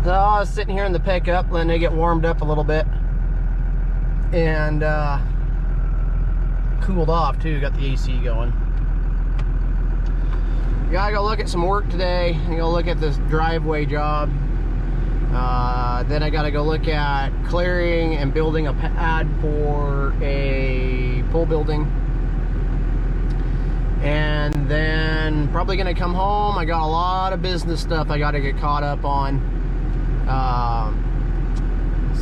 So I was sitting here in the pickup, letting it get warmed up a little bit, and cooled off too. Got the AC going. Gotta go look at some work today. I go look at this driveway job. Then I gotta go look at clearing and building a pad for a pool building. And then probably gonna come home. I got a lot of business stuff I gotta get caught up on.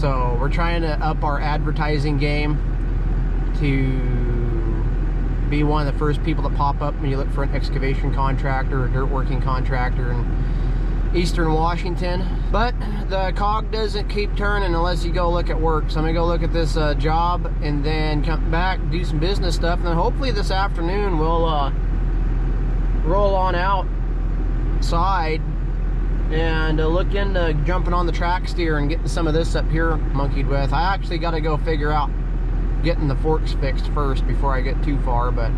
So we're trying to up our advertising game to be one of the first people to pop up when you look for an excavation contractor or dirt working contractor in Eastern Washington. But the cog doesn't keep turning unless you go look at work. So I'm gonna go look at this job and then come back, do some business stuff, and then hopefully this afternoon we'll roll on outside and look into jumping on the track steer and getting some of this up here monkeyed with. I actually got to go figure out getting the forks fixed first before I get too far, but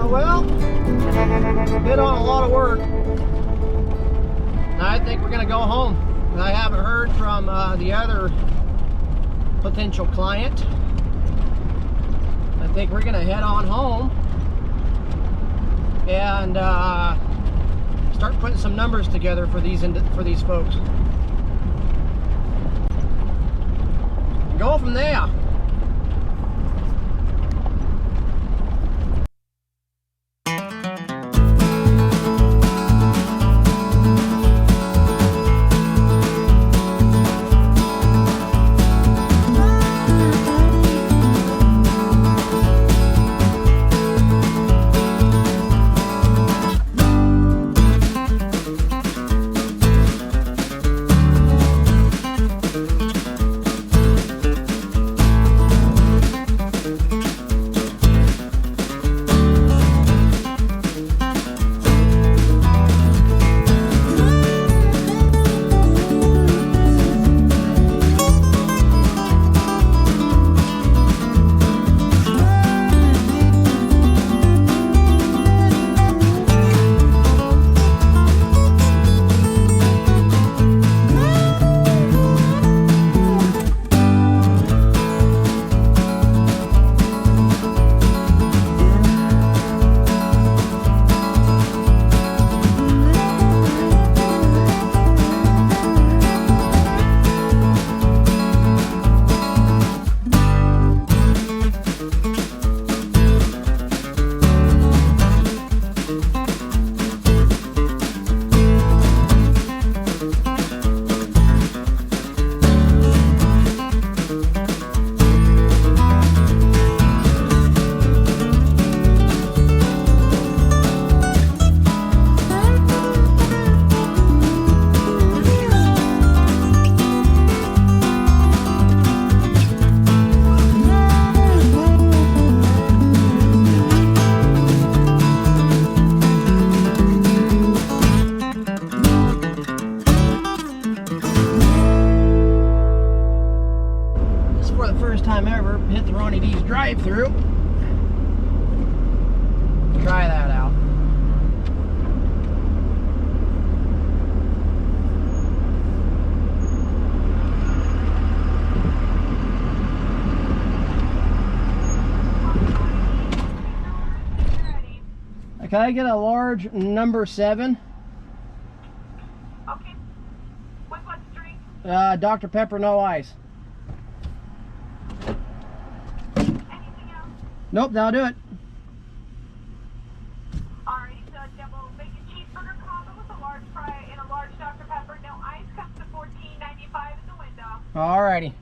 well, been on a lot of work. I think we're gonna go home. I haven't heard from the other potential client. I think we're gonna head on home and start putting some numbers together for these folks. Go from there. Ronnie D's drive-through. Try that out. Can I get a large number 7? Okay. With what drink? Dr. Pepper, no ice. Anything else? Nope, that'll do it. Alright, so a double bacon cheeseburger combo with a large fry and a large Dr. Pepper, no ice, comes to $14.95 in the window. Alrighty.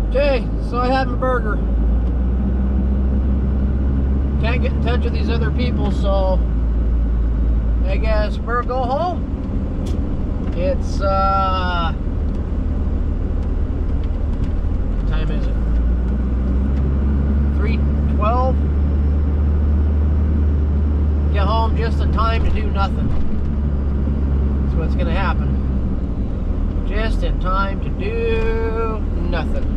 Okay, so I had my burger. Can't get in touch with these other people, so I guess we'll go home. It's what time is it? 3:12. Get home just in time to do nothing. That's what's gonna happen. Just in time to do nothing.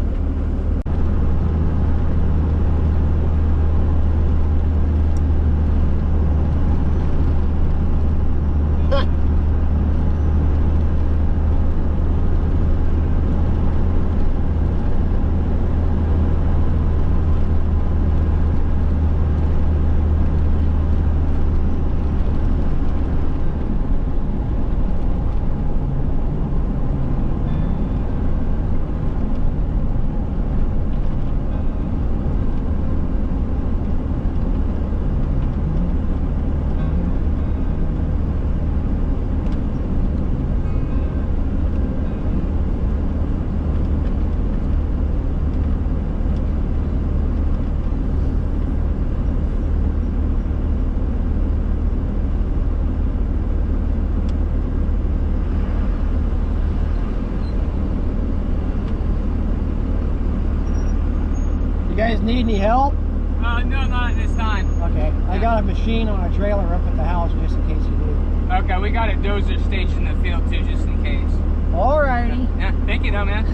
You guys need any help? No, not at this time. Okay. I got a machine on a trailer up at the house just in case you do. Okay, we got a dozer station in the field too, just in case. Alrighty. Yeah, thank you though, man.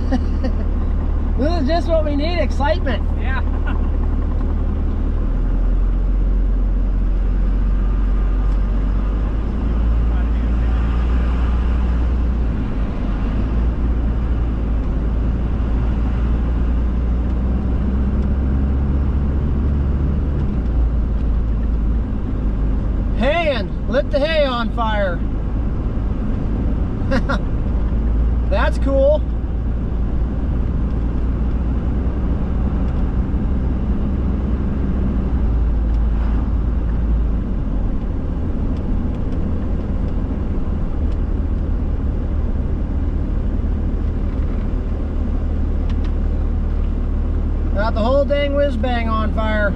This is just what we need, excitement. Yeah. Lit the hay on fire. That's cool. Got the whole dang whiz bang on fire.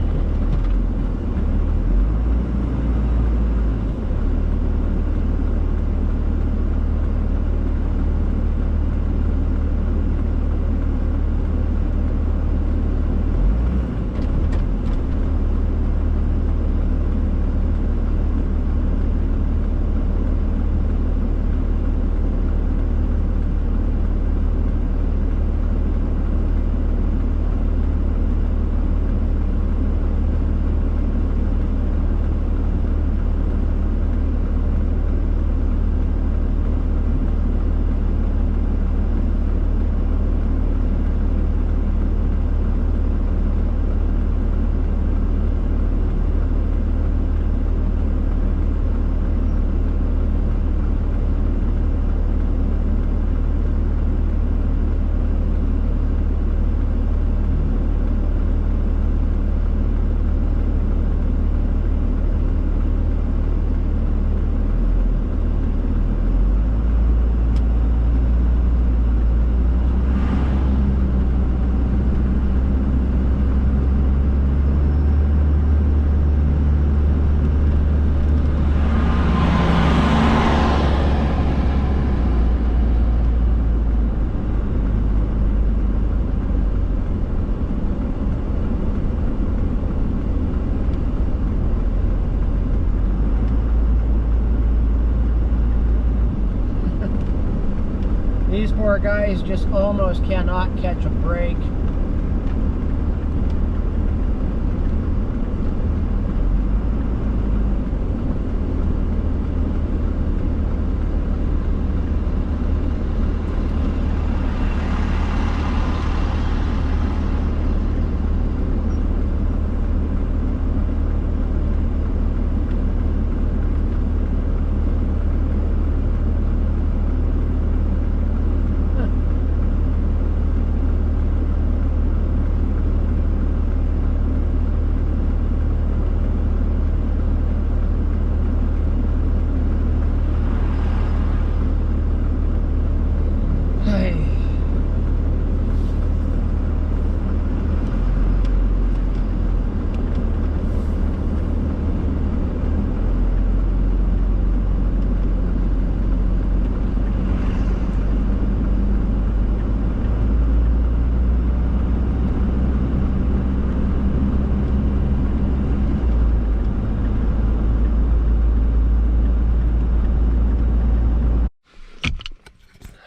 poor guys just almost cannot catch a break.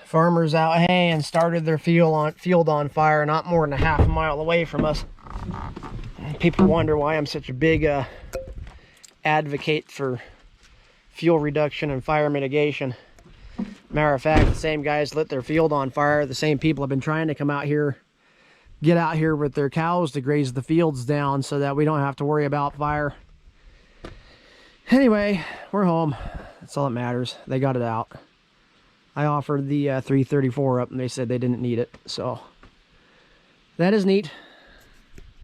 Farmers out haying started their field on fire not more than a half a mile away from us. People wonder why I'm such a big advocate for fuel reduction and fire mitigation. Matter of fact, the same guys lit their field on fire. The same people have been trying to come out here, get out here with their cows to graze the fields down so that we don't have to worry about fire. Anyway, we're home. That's all that matters. They got it out. I offered the 334 up and they said they didn't need it, so that is neat.